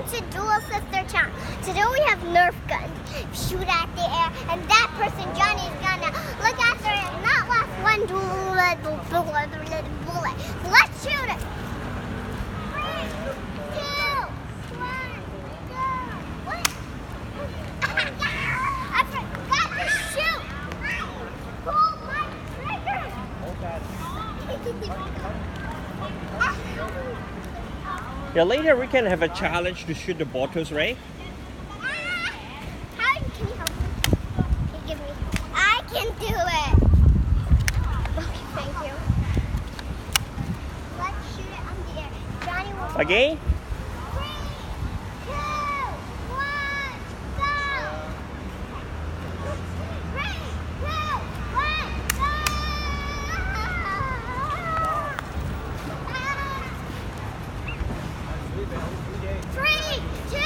to Dual Sister Challenge. Today we have Nerf Gun. Shoot at the air, and that person, Johnny, is gonna look after it and not last one bullet. Let's shoot it. 3, 2, 1, go. What? I forgot to shoot. Pull my trigger. Yeah, later we can have a challenge to shoot the bottles, right? How can you help me? Can you give me? I can do it. Okay, thank you. Let's shoot it on the air. Johnny will. Again? 3, 2, 1, go! 3, 2, 1, go! 3, 2,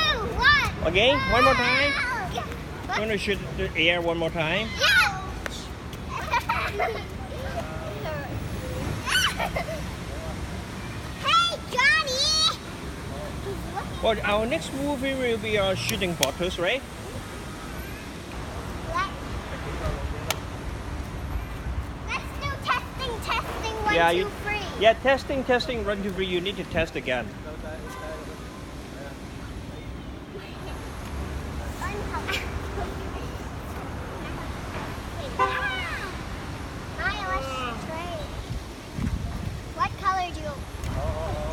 1. Again? One more time? Yeah. You want to shoot the air one more time? Yeah. Hey, Johnny. Well, our next movie will be shooting bottles, right? Let's do testing. 1, Yeah, 2, 3. Yeah, testing, 1, 2, 3. You need to test again. What color do you?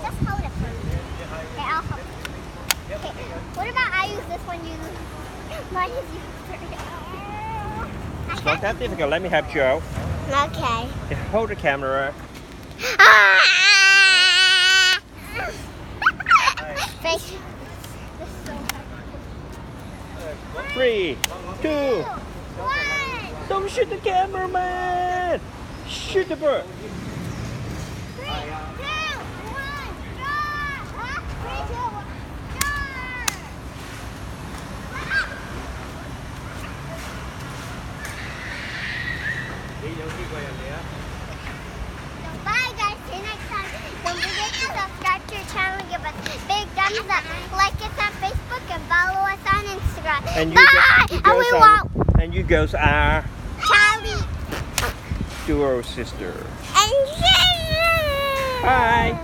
Just hold it for me. Okay, I'll help. Okay, what about I use this one? You mine is you. It's not that difficult. Let me help you out. Okay. Yeah, hold the camera. Thank you. 3, 2. 1. Don't shoot the cameraman. Shoot the bird. 3, 2, 1, go! 3, 2, 1, go! Bye guys, see you next time. Don't forget to subscribe to our channel, give us big thumbs up, like us on Facebook, and follow us on Instagram. And Bye! you girls are Charlie duo sister. and Bye.